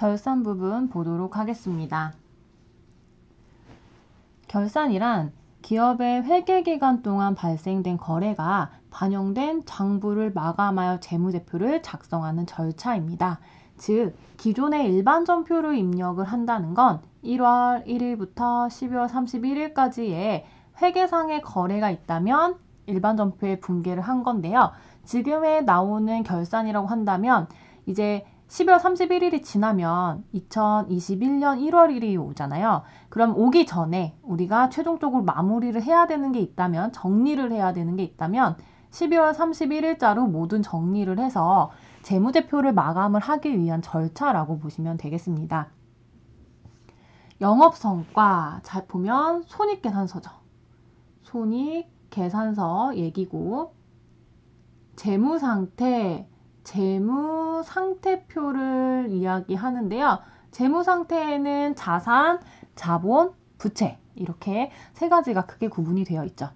결산 부분 보도록 하겠습니다. 결산이란 기업의 회계기간 동안 발생된 거래가 반영된 장부를 마감하여 재무제표를 작성하는 절차입니다. 즉, 기존의 일반 전표를 입력을 한다는 건 1월 1일부터 12월 31일까지의 회계상의 거래가 있다면 일반 전표에 분계를 한 건데요. 지금에 나오는 결산이라고 한다면 이제 12월 31일이 지나면 2021년 1월 1일이 오잖아요. 그럼 오기 전에 우리가 최종적으로 마무리를 해야 되는 게 있다면, 정리를 해야 되는 게 있다면 12월 31일자로 모든 정리를 해서 재무제표를 마감을 하기 위한 절차라고 보시면 되겠습니다. 영업성과 잘 보면 손익계산서죠. 손익계산서 얘기고, 재무상태, 재무상태표를 이야기하는데요. 재무상태에는 자산, 자본, 부채 이렇게 세 가지가 크게 구분이 되어 있죠.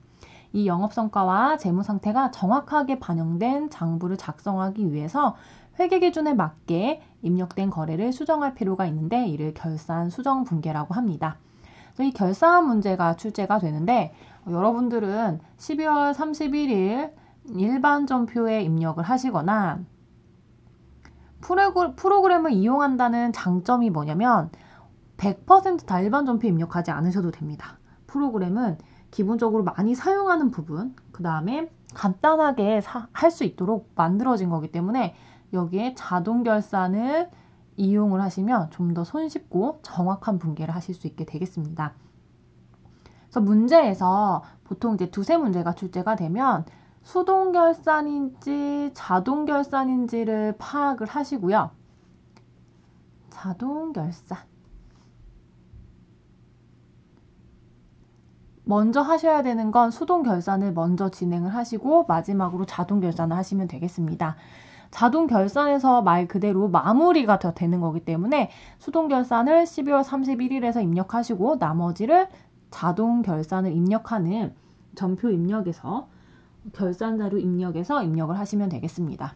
이 영업성과와 재무상태가 정확하게 반영된 장부를 작성하기 위해서 회계기준에 맞게 입력된 거래를 수정할 필요가 있는데 이를 결산 수정 분계라고 합니다. 이 결산 문제가 출제가 되는데 여러분들은 12월 31일 일반 전표에 입력을 하시거나 프로그램을 이용한다는 장점이 뭐냐면 100% 다 일반 전표에 입력하지 않으셔도 됩니다. 프로그램은 기본적으로 많이 사용하는 부분, 그 다음에 간단하게 할 수 있도록 만들어진 거기 때문에 여기에 자동 결산을 이용을 하시면 좀 더 손쉽고 정확한 분계를 하실 수 있게 되겠습니다. 그래서 문제에서 보통 이제 두세 문제가 출제가 되면 수동 결산인지 자동 결산인지를 파악을 하시고요. 자동 결산. 먼저 하셔야 되는 건 수동 결산을 먼저 진행을 하시고 마지막으로 자동 결산을 하시면 되겠습니다. 자동 결산에서 말 그대로 마무리가 더 되는 거기 때문에 수동 결산을 12월 31일에서 입력하시고 나머지를 자동 결산을 입력하는 전표 입력에서 결산 자료 입력에서 입력을 하시면 되겠습니다.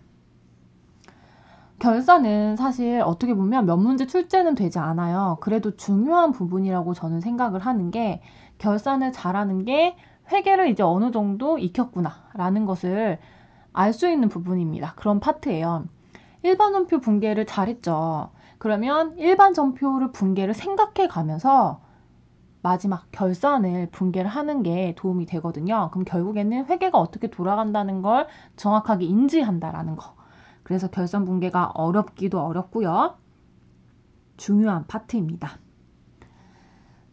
결산은 사실 어떻게 보면 몇 문제 출제는 되지 않아요. 그래도 중요한 부분이라고 저는 생각을 하는 게 결산을 잘하는 게 회계를 이제 어느 정도 익혔구나 라는 것을 알 수 있는 부분입니다. 그런 파트예요. 일반 전표 분계를 잘했죠. 그러면 일반 전표를 분계를 생각해 가면서 마지막 결산을 분계를 하는 게 도움이 되거든요. 그럼 결국에는 회계가 어떻게 돌아간다는 걸 정확하게 인지한다라는 거. 그래서 결산 분계가 어렵기도 어렵고요. 중요한 파트입니다.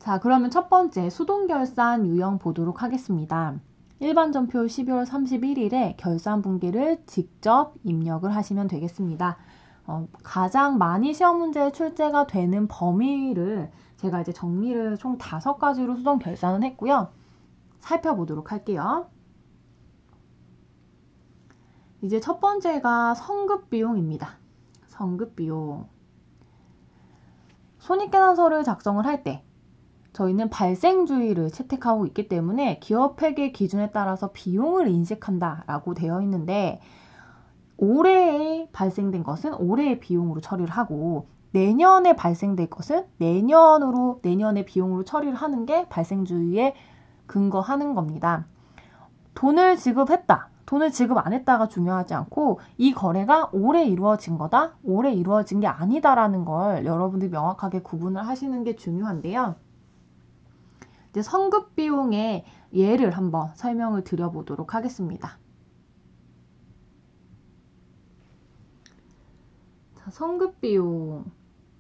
자, 그러면 첫 번째 수동 결산 유형 보도록 하겠습니다. 일반 전표 12월 31일에 결산 분계를 직접 입력을 하시면 되겠습니다. 가장 많이 시험 문제에 출제가 되는 범위를 제가 이제 정리를 총 5가지로 수동 결산을 했고요. 살펴보도록 할게요. 이제 첫 번째가 성급비용입니다. 성급비용. 손익계산서를 작성을 할 때 저희는 발생주의를 채택하고 있기 때문에 기업회계 기준에 따라서 비용을 인식한다라고 되어 있는데 올해에 발생된 것은 올해의 비용으로 처리를 하고 내년에 발생될 것은 내년의 비용으로 처리를 하는 게 발생주의에 근거하는 겁니다. 돈을 지급했다. 돈을 지급 안 했다가 중요하지 않고 이 거래가 올해 이루어진 거다. 올해 이루어진 게 아니다라는 걸 여러분들이 명확하게 구분을 하시는 게 중요한데요. 이제 성급비용의 예를 한번 설명을 드려보도록 하겠습니다. 자, 성급비용.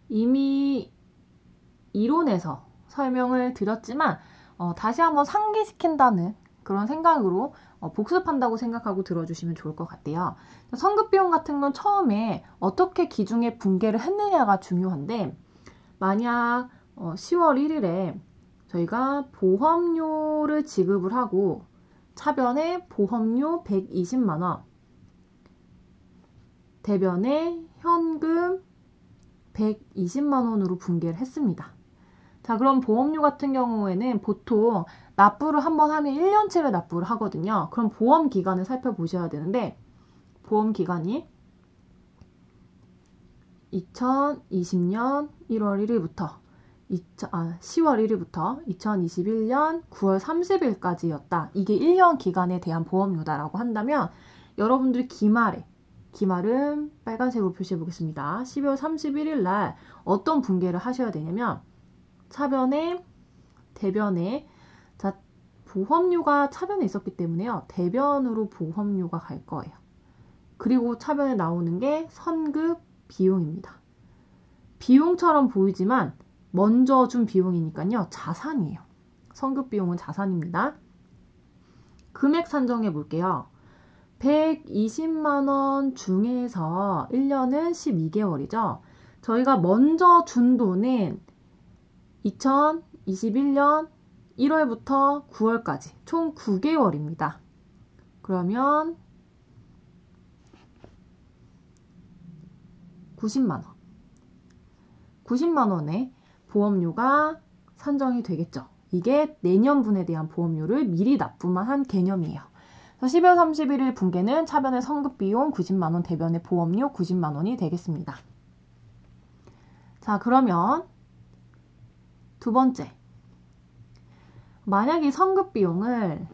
이미 이론에서 설명을 드렸지만 다시 한번 상기시킨다는 그런 생각으로 복습한다고 생각하고 들어주시면 좋을 것 같아요. 성급비용 같은 건 처음에 어떻게 기준에 분계를 했느냐가 중요한데 만약 10월 1일에 저희가 보험료를 지급을 하고 차변에 보험료 120만 원, 대변에 현금 120만 원으로 분계를 했습니다. 자, 그럼 보험료 같은 경우에는 보통 납부를 한번 하면 1년치를 납부를 하거든요. 그럼 보험 기간을 살펴보셔야 되는데 보험 기간이 2020년 1월 1일부터 10월 1일부터 2021년 9월 30일까지였다. 이게 1년 기간에 대한 보험료다라고 한다면 여러분들이 기말은 빨간색으로 표시해 보겠습니다. 12월 31일 날 어떤 분계를 하셔야 되냐면 차변에 대변에 자 보험료가 차변에 있었기 때문에요. 대변으로 보험료가 갈 거예요. 그리고 차변에 나오는 게 선급 비용입니다. 비용처럼 보이지만 먼저 준 비용이니까요. 자산이에요. 선급 비용은 자산입니다. 금액 산정해 볼게요. 120만원 중에서 1년은 12개월이죠. 저희가 먼저 준 돈은 2021년 1월부터 9월까지 총 9개월입니다. 그러면 90만원. 90만원의 보험료가 산정이 되겠죠. 이게 내년분에 대한 보험료를 미리 납부만 한 개념이에요. 12월 31일 분계는 차변의 선급비용 90만원, 대변의 보험료 90만원이 되겠습니다. 자, 그러면 두 번째. 만약 이 선급비용을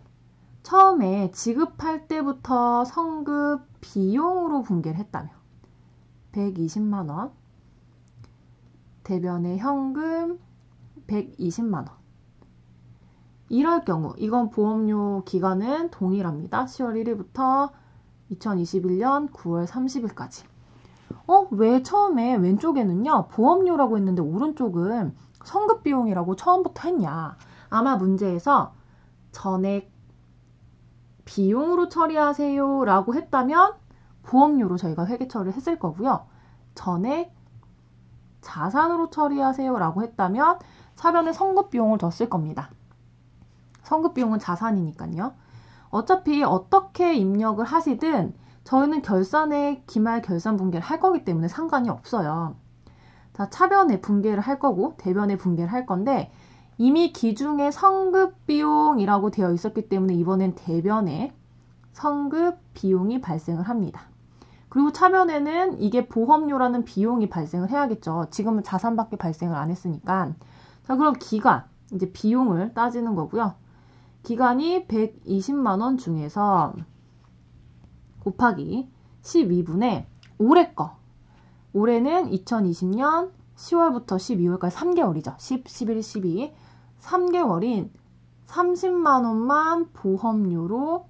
처음에 지급할 때부터 선급비용으로 분계를 했다면 120만원, 대변의 현금 120만원. 이럴 경우 이건 보험료 기간은 동일합니다. 10월 1일부터 2021년 9월 30일까지. 왜 처음에 왼쪽에는요 보험료라고 했는데 오른쪽은 선급비용이라고 처음부터 했냐. 아마 문제에서 전액 비용으로 처리하세요 라고 했다면 보험료로 저희가 회계 처리를 했을 거고요. 전액 자산으로 처리하세요 라고 했다면 차변에 선급비용을 더 쓸 겁니다. 선급비용은 자산이니까요. 어차피 어떻게 입력을 하시든 저희는 결산에 기말 결산 분계를 할 거기 때문에 상관이 없어요. 자, 차변에 분계를 할 거고 대변에 분계를 할 건데 이미 기중에 선급비용이라고 되어 있었기 때문에 이번엔 대변에 선급비용이 발생을 합니다. 그리고 차변에는 이게 보험료라는 비용이 발생을 해야겠죠. 지금은 자산밖에 발생을 안 했으니까. 자, 그럼 기간, 이제 비용을 따지는 거고요. 기간이 120만원 중에서 곱하기 12분의 올해 거. 올해는 2020년 10월부터 12월까지 3개월이죠. 10, 11, 12. 3개월인 30만원만 보험료로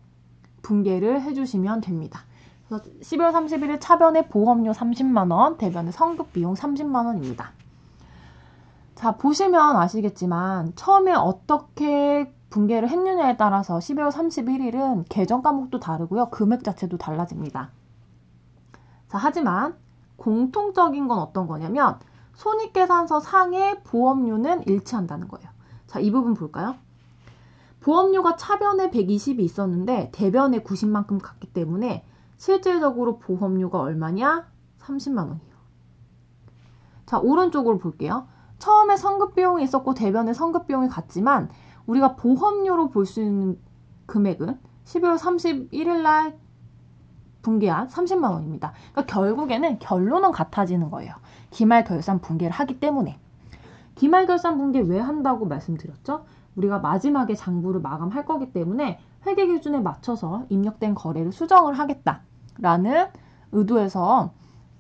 분계를 해주시면 됩니다. 그래서 12월 31일 차변의 보험료 30만원, 대변의 선급비용 30만원입니다. 자, 보시면 아시겠지만 처음에 어떻게 분계를 했느냐에 따라서 12월 31일은 계정 과목도 다르고요. 금액 자체도 달라집니다. 자, 하지만 공통적인 건 어떤 거냐면 손익계산서 상의 보험료는 일치한다는 거예요. 자, 이 부분 볼까요? 보험료가 차변에 120이 있었는데 대변에 90만큼 갔기 때문에 실질적으로 보험료가 얼마냐? 30만원이에요. 자, 오른쪽으로 볼게요. 처음에 선급비용이 있었고 대변에 선급비용이 갔지만 우리가 보험료로 볼 수 있는 금액은 12월 31일 날 분계한 30만원입니다. 그러니까 결국에는 결론은 같아지는 거예요. 기말결산 분계를 하기 때문에. 기말결산 분계 왜 한다고 말씀드렸죠? 우리가 마지막에 장부를 마감할 거기 때문에 회계기준에 맞춰서 입력된 거래를 수정을 하겠다라는 의도에서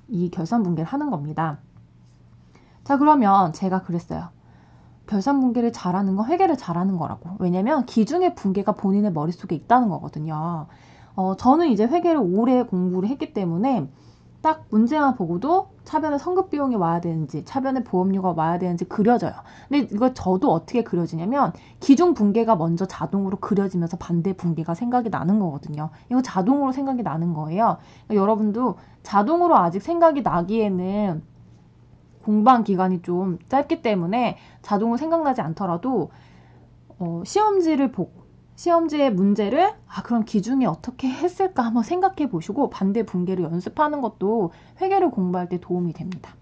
이 결산 분계를 하는 겁니다. 자, 그러면 제가 그랬어요. 결산 분계를 잘하는 건 회계를 잘하는 거라고. 왜냐면 기준의 분계가 본인의 머릿속에 있다는 거거든요. 저는 이제 회계를 오래 공부를 했기 때문에 딱 문제만 보고도 차변에 선급비용이 와야 되는지 차변에 보험료가 와야 되는지 그려져요. 근데 이거 저도 어떻게 그려지냐면 기준 분계가 먼저 자동으로 그려지면서 반대 분계가 생각이 나는 거거든요. 이거 자동으로 생각이 나는 거예요. 그러니까 여러분도 자동으로 아직 생각이 나기에는 공부한 기간이 좀 짧기 때문에 자동으로 생각나지 않더라도 시험지를 보고 시험지의 문제를 그럼 기준이 어떻게 했을까 한번 생각해 보시고 반대 분계를 연습하는 것도 회계를 공부할 때 도움이 됩니다.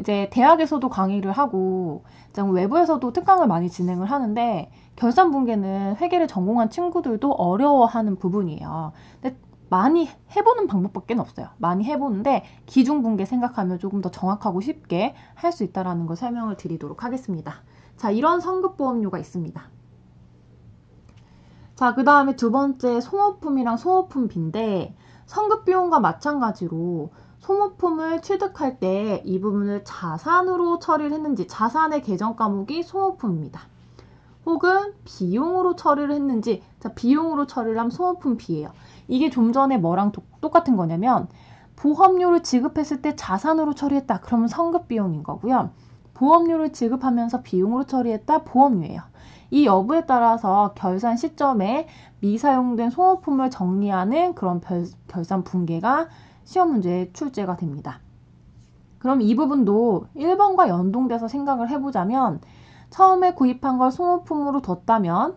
이제 대학에서도 강의를 하고 외부에서도 특강을 많이 진행을 하는데 결산 분계는 회계를 전공한 친구들도 어려워하는 부분이에요. 근데 많이 해보는 방법밖에 없어요. 많이 해보는데 기중분계 생각하면 조금 더 정확하고 쉽게 할 수 있다는 걸 설명을 드리도록 하겠습니다. 자, 이런 성급보험료가 있습니다. 자, 그 다음에 두 번째 소모품이랑 소모품비인데 성급비용과 마찬가지로 소모품을 취득할 때 이 부분을 자산으로 처리를 했는지 자산의 계정 과목이 소모품입니다. 혹은 비용으로 처리를 했는지 자, 비용으로 처리를 하면 소모품비예요. 이게 좀 전에 뭐랑 똑같은 거냐면 보험료를 지급했을 때 자산으로 처리했다. 그러면 성급비용인 거고요. 보험료를 지급하면서 비용으로 처리했다. 보험료예요. 이 여부에 따라서 결산 시점에 미사용된 소모품을 정리하는 그런 결산 분계가 시험 문제에 출제가 됩니다. 그럼 이 부분도 1번과 연동돼서 생각을 해보자면 처음에 구입한 걸 소모품으로 뒀다면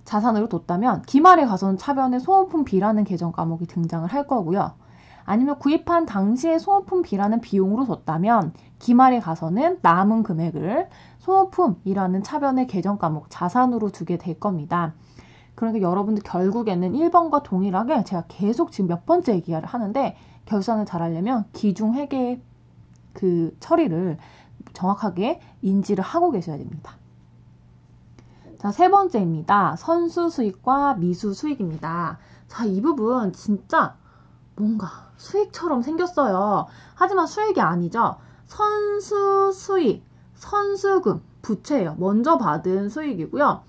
자산으로 뒀다면 기말에 가서는 차변에 소모품비라는 계정 과목이 등장을 할 거고요. 아니면 구입한 당시에 소모품비라는 비용으로 뒀다면 기말에 가서는 남은 금액을 소모품이라는 차변의 계정 과목 자산으로 두게 될 겁니다. 그러니까 여러분들 결국에는 1번과 동일하게 제가 계속 지금 몇 번째 얘기를 하는데 결산을 잘하려면 기중회계 그 처리를 정확하게 인지를 하고 계셔야 됩니다. 자, 세 번째입니다. 선수 수익과 미수 수익입니다. 자, 이 부분 진짜 뭔가 수익처럼 생겼어요. 하지만 수익이 아니죠. 선수 수익, 선수금, 부채예요. 먼저 받은 수익이고요.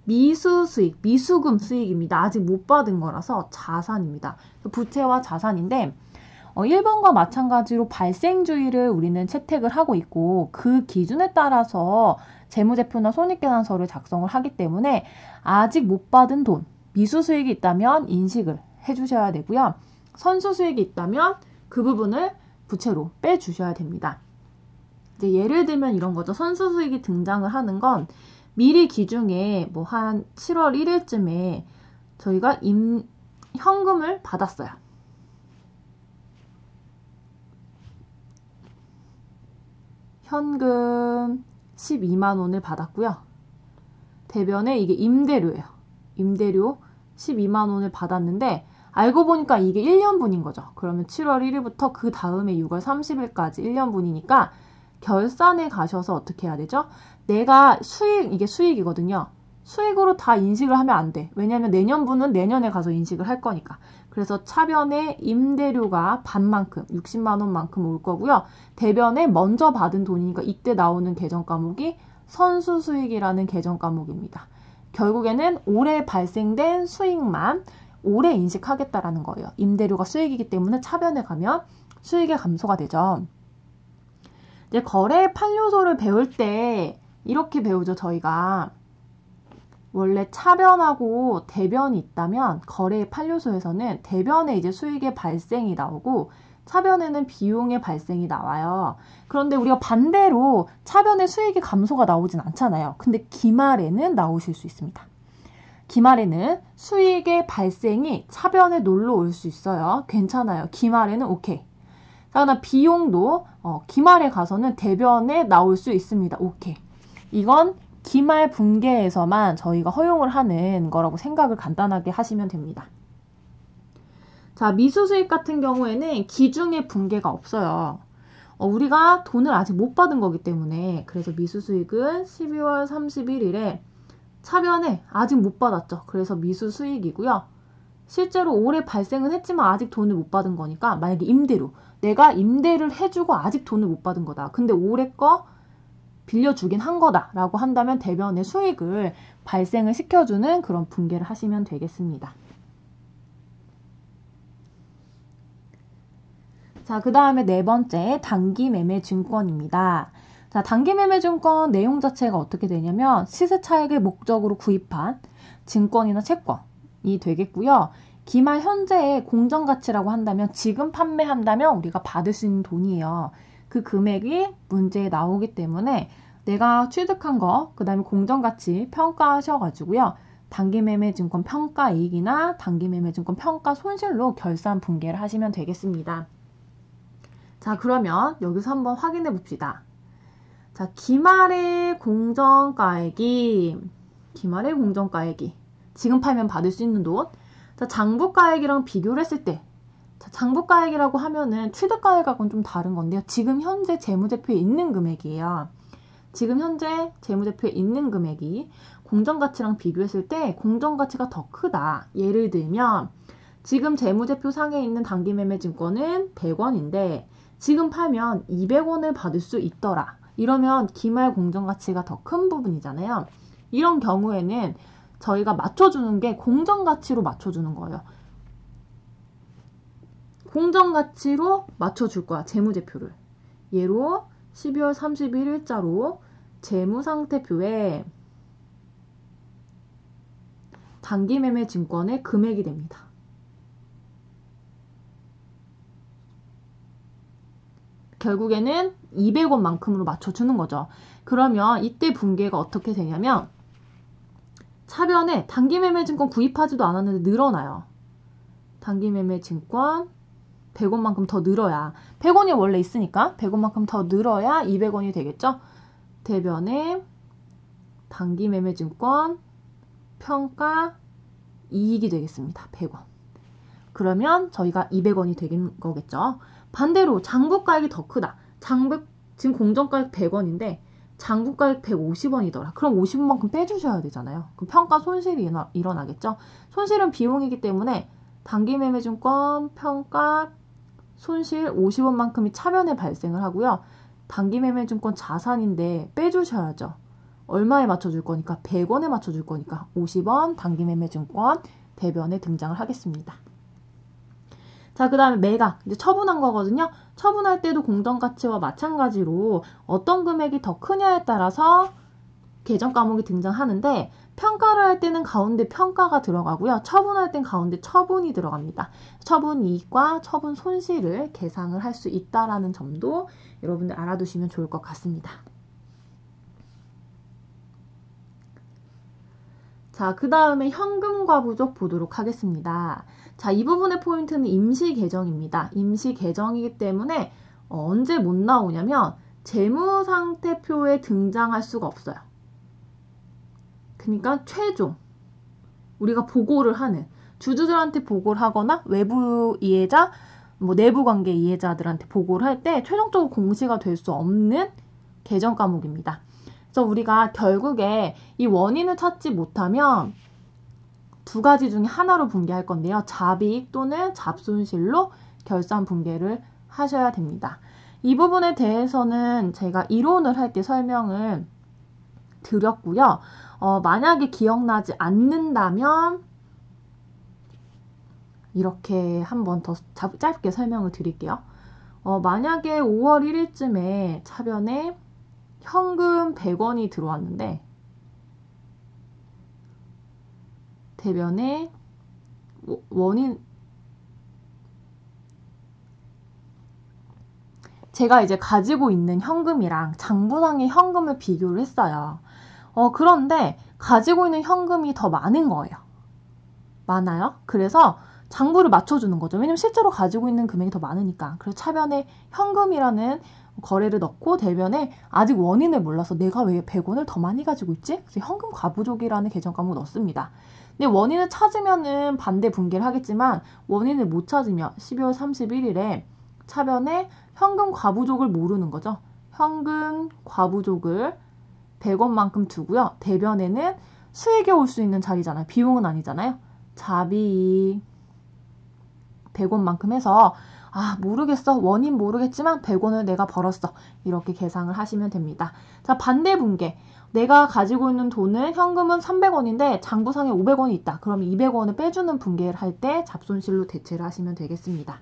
미수 수익, 미수금 수익입니다. 아직 못 받은 거라서 자산입니다. 부채와 자산인데 1번과 마찬가지로 발생주의를 우리는 채택을 하고 있고 그 기준에 따라서 재무제표나 손익계산서를 작성을 하기 때문에 아직 못 받은 돈, 미수수익이 있다면 인식을 해주셔야 되고요. 선수수익이 있다면 그 부분을 부채로 빼주셔야 됩니다. 이제 예를 들면 이런 거죠. 선수수익이 등장을 하는 건 미리 기중에 뭐 한 7월 1일쯤에 저희가 현금을 받았어요. 현금 12만 원을 받았고요. 대변에 이게 임대료예요. 임대료 12만 원을 받았는데 알고 보니까 이게 1년분인 거죠. 그러면 7월 1일부터 그 다음에 6월 30일까지 1년분이니까 결산에 가셔서 어떻게 해야 되죠? 내가 이게 수익이거든요. 수익으로 다 인식을 하면 안 돼. 왜냐하면 내년분은 내년에 가서 인식을 할 거니까. 그래서 차변에 임대료가 반만큼, 60만 원만큼 올 거고요. 대변에 먼저 받은 돈이니까 이때 나오는 계정 과목이 선수수익이라는 계정 과목입니다. 결국에는 올해 발생된 수익만 올해 인식하겠다라는 거예요. 임대료가 수익이기 때문에 차변에 가면 수익의 감소가 되죠. 이제 거래 판료소를 배울 때 이렇게 배우죠. 저희가 원래 차변하고 대변이 있다면 거래 판료소에서는 대변에 이제 수익의 발생이 나오고 차변에는 비용의 발생이 나와요. 그런데 우리가 반대로 차변에 수익의 감소가 나오진 않잖아요. 근데 기말에는 나오실 수 있습니다. 기말에는 수익의 발생이 차변에 놀러 올 수 있어요. 괜찮아요. 기말에는 오케이. 그러나 비용도 기말에 가서는 대변에 나올 수 있습니다. 오케이. 이건 기말 분계에서만 저희가 허용을 하는 거라고 생각을 간단하게 하시면 됩니다. 자, 미수수익 같은 경우에는 기중의 분계가 없어요. 우리가 돈을 아직 못 받은 거기 때문에 그래서 미수수익은 12월 31일에 차변에 아직 못 받았죠. 그래서 미수수익이고요. 실제로 올해 발생은 했지만 아직 돈을 못 받은 거니까 만약에 임대료, 내가 임대를 해주고 아직 돈을 못 받은 거다. 근데 올해 거 빌려주긴 한 거다라고 한다면 대변의 수익을 발생을 시켜주는 그런 분계를 하시면 되겠습니다. 자, 그 다음에 네 번째 단기매매증권입니다. 자, 단기매매증권 내용 자체가 어떻게 되냐면 시세차익을 목적으로 구입한 증권이나 채권이 되겠고요. 기말 현재의 공정가치라고 한다면 지금 판매한다면 우리가 받을 수 있는 돈이에요. 그 금액이 문제에 나오기 때문에 내가 취득한 거, 그 다음에 공정가치 평가하셔가지고요. 단기매매증권 평가이익이나 단기매매증권 평가손실로 결산 분계를 하시면 되겠습니다. 자, 그러면 여기서 한번 확인해 봅시다. 자, 기말의 공정가액이 지금 팔면 받을 수 있는 돈 자, 장부가액이랑 비교를 했을 때, 자, 장부가액이라고 하면은 취득가액하고는 좀 다른 건데요. 지금 현재 재무제표에 있는 금액이에요. 지금 현재 재무제표에 있는 금액이 공정가치랑 비교했을 때 공정가치가 더 크다. 예를 들면 지금 재무제표 상에 있는 단기매매증권은 100원인데 지금 팔면 200원을 받을 수 있더라. 이러면 기말 공정가치가 더 큰 부분이잖아요. 이런 경우에는 저희가 맞춰주는 게 공정가치로 맞춰주는 거예요. 공정가치로 맞춰줄 거야, 재무제표를. 예로 12월 31일자로 재무상태표에 단기매매 증권의 금액이 됩니다. 결국에는 200원만큼으로 맞춰주는 거죠. 그러면 이때 분계가 어떻게 되냐면 차변에 단기매매증권 구입하지도 않았는데 늘어나요. 단기매매증권 100원만큼 더 늘어야 100원이 원래 있으니까 100원만큼 더 늘어야 200원이 되겠죠. 대변에 단기매매증권 평가 이익이 되겠습니다. 100원. 그러면 저희가 200원이 되는 거겠죠. 반대로 장부가액이 더 크다. 지금 공정가액 100원인데 장부가액 150원이더라. 그럼 50원만큼 빼주셔야 되잖아요. 그럼 평가 손실이 일어나겠죠. 손실은 비용이기 때문에 단기매매증권 평가 손실 50원만큼이 차변에 발생을 하고요. 단기매매증권 자산인데 빼주셔야죠. 얼마에 맞춰줄 거니까 100원에 맞춰줄 거니까 50원 단기매매증권 대변에 등장을 하겠습니다. 자, 그 다음에 매각, 이제 처분한 거거든요. 처분할 때도 공정가치와 마찬가지로 어떤 금액이 더 크냐에 따라서 계정 과목이 등장하는데 평가를 할 때는 가운데 평가가 들어가고요. 처분할 땐 가운데 처분이 들어갑니다. 처분 이익과 처분 손실을 계상을 할 수 있다라는 점도 여러분들 알아두시면 좋을 것 같습니다. 자, 그 다음에 현금과부족 보도록 하겠습니다. 자, 이 부분의 포인트는 임시계정입니다. 임시계정이기 때문에 언제 못 나오냐면 재무상태표에 등장할 수가 없어요. 그러니까 최종 우리가 보고를 하는 주주들한테 보고를 하거나 외부 이해자, 뭐 내부관계 이해자들한테 보고를 할 때 최종적으로 공시가 될 수 없는 계정 과목입니다. 그래서 우리가 결국에 이 원인을 찾지 못하면 두 가지 중에 하나로 분개할 건데요. 잡이익 또는 잡손실로 결산 분개를 하셔야 됩니다. 이 부분에 대해서는 제가 이론을 할 때 설명을 드렸고요. 만약에 기억나지 않는다면 이렇게 한번 더 짧게 설명을 드릴게요. 만약에 5월 1일쯤에 차변에 현금 100원이 들어왔는데 대변에 원인 제가 이제 가지고 있는 현금이랑 장부상의 현금을 비교를 했어요. 그런데 가지고 있는 현금이 더 많은 거예요. 많아요. 그래서 장부를 맞춰주는 거죠. 왜냐면 실제로 가지고 있는 금액이 더 많으니까. 그래서 차변에 현금이라는 거래를 넣고 대변에 아직 원인을 몰라서 내가 왜 100원을 더 많이 가지고 있지? 그래서 현금 과부족이라는 계정 과목을 넣습니다. 근데 원인을 찾으면은 반대 분개를 하겠지만 원인을 못 찾으면 12월 31일에 차변에 현금 과부족을 모르는 거죠. 현금 과부족을 100원만큼 두고요. 대변에는 수익이 올 수 있는 자리잖아요. 비용은 아니잖아요. 잡이 100원만큼 해서 모르겠어. 원인 모르겠지만 100원을 내가 벌었어. 이렇게 계산을 하시면 됩니다. 자, 반대 분개. 내가 가지고 있는 돈은 현금은 300원인데 장부상에 500원이 있다. 그럼 200원을 빼주는 분개를 할 때 잡손실로 대체를 하시면 되겠습니다.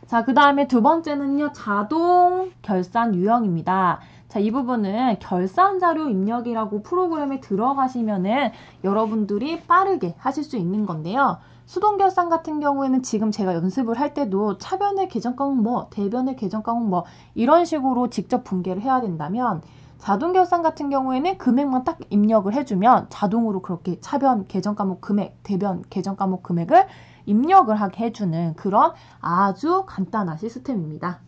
자, 그 다음에 두 번째는요. 자동 결산 유형입니다. 자, 이 부분은 결산자료 입력이라고 프로그램에 들어가시면은 여러분들이 빠르게 하실 수 있는 건데요. 수동결산 같은 경우에는 지금 제가 연습을 할 때도 차변의 계정 과목 뭐, 대변의 계정 과목 뭐 이런 식으로 직접 분개를 해야 된다면 자동결산 같은 경우에는 금액만 딱 입력을 해주면 자동으로 그렇게 차변 계정 과목 금액, 대변 계정 과목 금액을 입력을 하게 해주는 그런 아주 간단한 시스템입니다.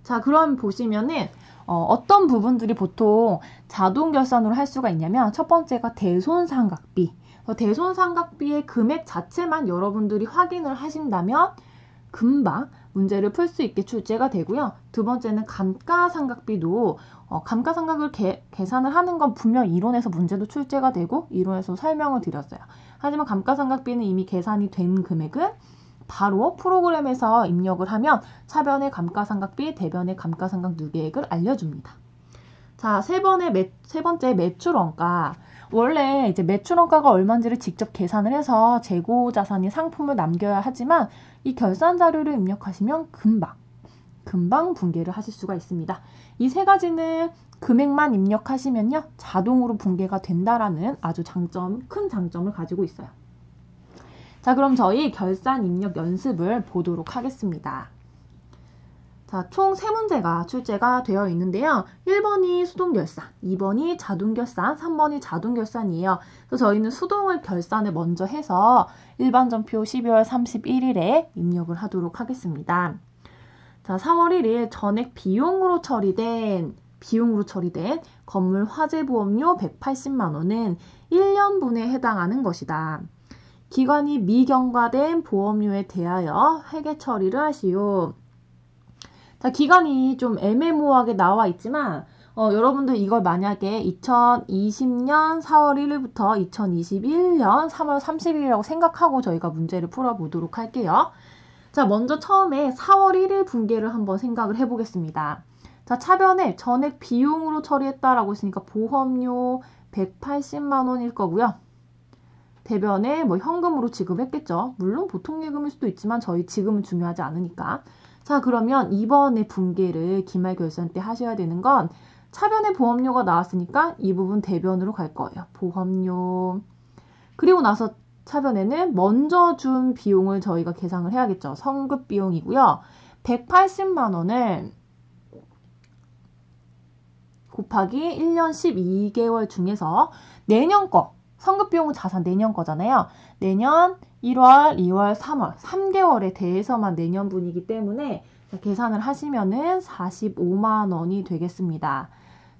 자, 그럼 보시면은 어떤 부분들이 보통 자동 결산으로 할 수가 있냐면 첫 번째가 대손상각비. 대손상각비의 금액 자체만 여러분들이 확인을 하신다면 금방 문제를 풀 수 있게 출제가 되고요. 두 번째는 감가상각비도 감가상각을 계산을 하는 건 분명 이론에서 문제도 출제가 되고 이론에서 설명을 드렸어요. 하지만 감가상각비는 이미 계산이 된 금액은 바로 프로그램에서 입력을 하면 차변의 감가상각비, 대변의 감가상각 누계액을 알려줍니다. 자, 세 번째 매출원가. 원래 이제 매출원가가 얼마인지를 직접 계산을 해서 재고 자산이 상품을 남겨야 하지만 이 결산 자료를 입력하시면 금방 분계를 하실 수가 있습니다. 이 세 가지는 금액만 입력하시면요, 자동으로 분계가 된다라는 아주 큰 장점을 가지고 있어요. 자, 그럼 저희 결산 입력 연습을 보도록 하겠습니다. 자, 총 3문제가 출제가 되어 있는데요. 1번이 수동결산, 2번이 자동결산, 3번이 자동결산이에요. 그래서 저희는 수동을 결산을 먼저 해서 일반전표 12월 31일에 입력을 하도록 하겠습니다. 자, 4월 1일 전액 비용으로 처리된 건물 화재보험료 180만 원은 1년분에 해당하는 것이다. 기관이 미경과된 보험료에 대하여 회계 처리를 하시오. 자, 기간이 좀 애매모호하게 나와 있지만 여러분들 이걸 만약에 2020년 4월 1일부터 2021년 3월 30일이라고 생각하고 저희가 문제를 풀어보도록 할게요. 자, 먼저 처음에 4월 1일 분계를 한번 생각을 해보겠습니다. 자, 차변에 전액 비용으로 처리했다라고 했으니까 보험료 180만 원일 거고요. 대변에 현금으로 지급했겠죠. 물론 보통 예금일 수도 있지만 저희 지금은 중요하지 않으니까. 자, 그러면 이번에 분계를 기말 결산 때 하셔야 되는 건 차변에 보험료가 나왔으니까 이 부분 대변으로 갈 거예요. 보험료. 그리고 나서 차변에는 먼저 준 비용을 저희가 계산을 해야겠죠. 성급 비용이고요. 180만 원을 곱하기 1년 12개월 중에서 내년 거, 성급 비용은 자산 내년 거잖아요. 내년 1월, 2월, 3월, 3개월에 대해서만 내년분이기 때문에 계산을 하시면은 45만 원이 되겠습니다.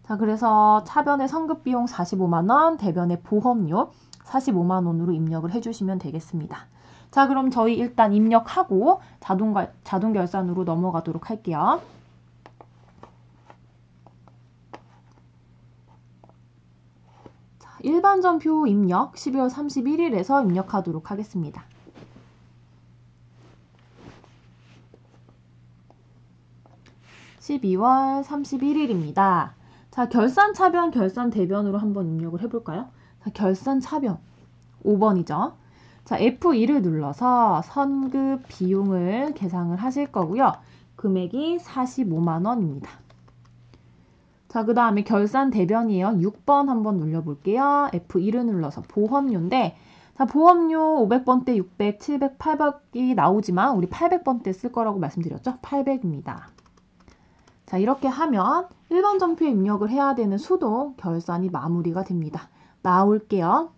자, 그래서 차변의 성급 비용 45만 원, 대변의 보험료 45만 원으로 입력을 해주시면 되겠습니다. 자, 그럼 저희 일단 입력하고 자동 결산으로 넘어가도록 할게요. 일반전표 입력 12월 31일에서 입력하도록 하겠습니다. (12월 31일입니다) 자, 결산 차변, 결산 대변으로 한번 입력을 해볼까요? 자, 결산 차변 5번이죠. 자, F2를 눌러서 선급 비용을 계산을 하실 거고요. 금액이 45만 원입니다. 자, 그 다음에 결산 대변이에요. 6번 한번 눌러볼게요. F1을 눌러서 보험료인데, 자, 보험료 500번대 600, 700, 800이 나오지만 우리 800번대 쓸 거라고 말씀드렸죠? 800입니다. 자, 이렇게 하면 1번 전표에 입력을 해야 되는 수동 결산이 마무리가 됩니다. 나올게요.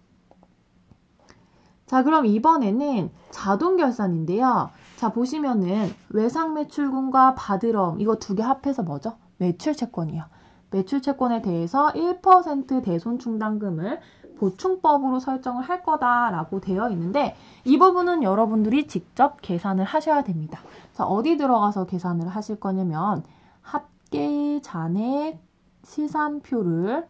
자, 그럼 이번에는 자동 결산인데요. 자, 보시면은 외상매출금과 받으러움 이거 두 개 합해서 뭐죠? 매출채권이에요. 매출채권에 대해서 1% 대손충당금을 보충법으로 설정을 할 거다라고 되어 있는데 이 부분은 여러분들이 직접 계산을 하셔야 됩니다. 자, 어디 들어가서 계산을 하실 거냐면 합계 잔액 시산표를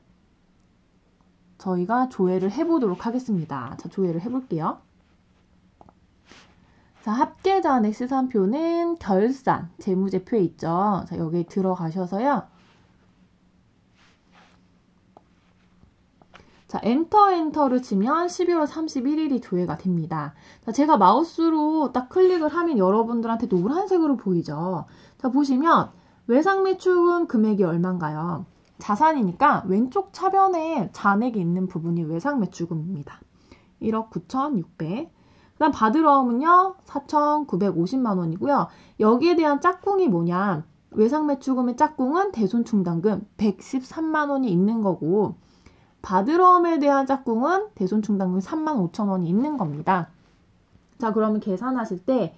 저희가 조회를 해보도록 하겠습니다. 자, 조회를 해볼게요. 자, 합계 잔액 시산표는 결산, 재무제표에 있죠. 자, 여기에 들어가셔서요. 자, 엔터를 치면 12월 31일이 조회가 됩니다. 자, 제가 마우스로 딱 클릭을 하면 여러분들한테 노란색으로 보이죠. 자, 보시면 외상매출금 금액이 얼마인가요? 자산이니까 왼쪽 차변에 잔액이 있는 부분이 외상매출금입니다. 1억 9,600. 그 다음 받으러움은요, 4,950만 원이고요. 여기에 대한 짝꿍이 뭐냐? 외상매출금의 짝꿍은 대손충당금 113만 원이 있는 거고, 받으러움에 대한 짝꿍은 대손충당금 35,000원이 있는 겁니다. 자, 그러면 계산하실 때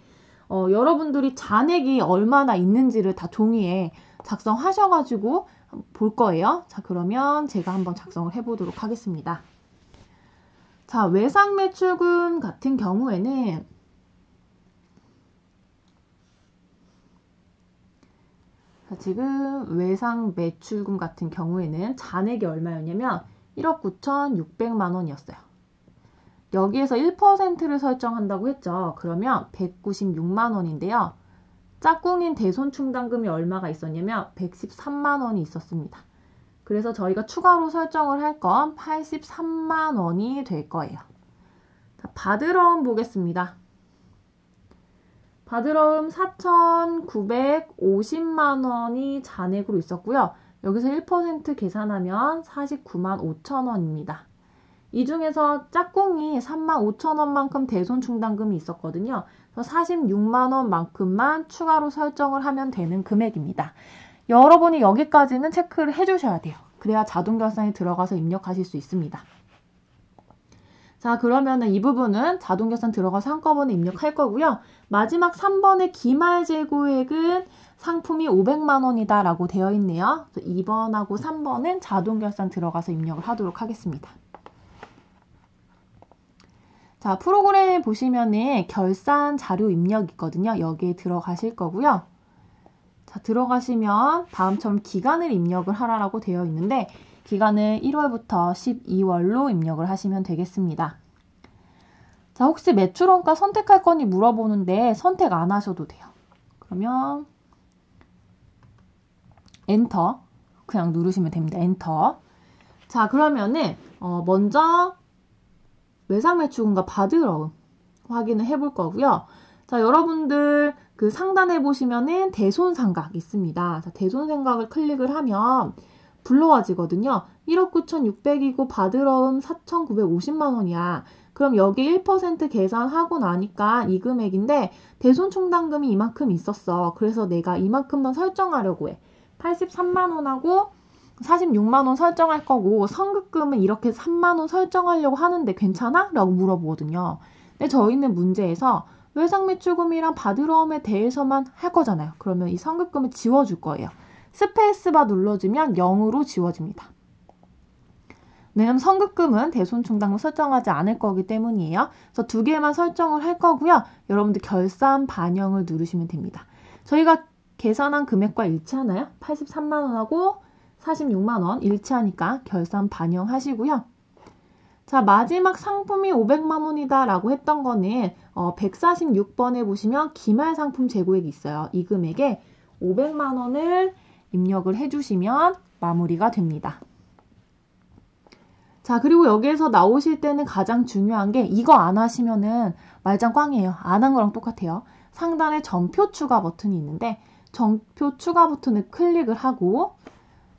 여러분들이 잔액이 얼마나 있는지를 다 종이에 작성하셔가지고 볼 거예요. 자, 그러면 제가 한번 작성을 해보도록 하겠습니다. 자, 외상 매출금 같은 경우에는 자, 지금 외상 매출금 같은 경우에는 잔액이 얼마였냐면 1억 9,600만 원이었어요. 여기에서 1%를 설정한다고 했죠. 그러면 196만 원인데요. 짝꿍인 대손충당금이 얼마가 있었냐면 113만 원이 있었습니다. 그래서 저희가 추가로 설정을 할 건 83만 원이 될 거예요. 자, 받으러움 보겠습니다. 받으러움 4,950만 원이 잔액으로 있었고요. 여기서 1% 계산하면 49만 5천 원입니다. 이 중에서 짝꿍이 3만 5천 원만큼 대손충당금이 있었거든요. 그래서 46만 원만큼만 추가로 설정을 하면 되는 금액입니다. 여러분이 여기까지는 체크를 해주셔야 돼요. 그래야 자동결산에 들어가서 입력하실 수 있습니다. 자, 그러면은 이 부분은 자동결산 들어가서 한꺼번에 입력할 거고요. 마지막 3번의 기말재고액은 상품이 500만 원이다 라고 되어 있네요. 2번하고 3번은 자동결산 들어가서 입력을 하도록 하겠습니다. 자, 프로그램 보시면은 결산 자료 입력 있거든요. 여기에 들어가실 거고요. 자, 들어가시면 다음처럼 기간을 입력을 하라고 되어 있는데 기간을 1월부터 12월로 입력을 하시면 되겠습니다. 자, 혹시 매출원가 선택할 거니 물어보는데 선택 안 하셔도 돼요. 그러면 엔터 그냥 누르시면 됩니다. 엔터. 자, 그러면은 먼저 외상매출금과 받으러움 확인을 해볼 거고요. 자, 여러분들 그 상단에 보시면은 대손상각 있습니다. 자, 대손상각을 클릭을 하면 불러와지거든요. 1억 9,600이고 받으러움 4,950만 원이야. 그럼 여기 1% 계산하고 나니까 이 금액인데 대손충당금이 이만큼 있었어. 그래서 내가 이만큼만 설정하려고 해. 83만 원하고 46만 원 설정할 거고 선급금은 이렇게 3만 원 설정하려고 하는데 괜찮아? 라고 물어보거든요. 근데 저희는 문제에서 외상매출금이랑 받으러움에 대해서만 할 거잖아요. 그러면 이 선급금을 지워줄 거예요. 스페이스바 눌러주면 0으로 지워집니다. 왜냐면 선급금은 대손충당금 설정하지 않을 거기 때문이에요. 그래서 두 개만 설정을 할 거고요. 여러분들 결산 반영을 누르시면 됩니다. 저희가 계산한 금액과 일치하나요? 83만 원하고 46만 원 일치하니까 결산 반영하시고요. 자, 마지막 상품이 500만 원이다 라고 했던 거는 146번에 보시면 기말상품 재고액이 있어요. 이 금액에 500만 원을 입력을 해주시면 마무리가 됩니다. 자, 그리고 여기에서 나오실 때는 가장 중요한 게 이거 안 하시면은 말짱 꽝이에요. 안 한 거랑 똑같아요. 상단에 전표 추가 버튼이 있는데 전표 추가 버튼을 클릭을 하고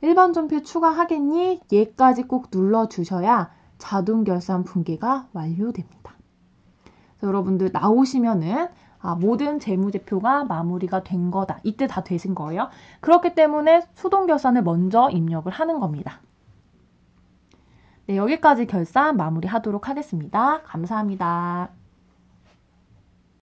일반 전표 추가하겠니? 얘까지 꼭 눌러주셔야 자동결산 분계가 완료됩니다. 여러분들 나오시면은 모든 재무제표가 마무리가 된 거다. 이때 다 되신 거예요. 그렇기 때문에 수동결산을 먼저 입력을 하는 겁니다. 네, 여기까지 결산 마무리하도록 하겠습니다. 감사합니다.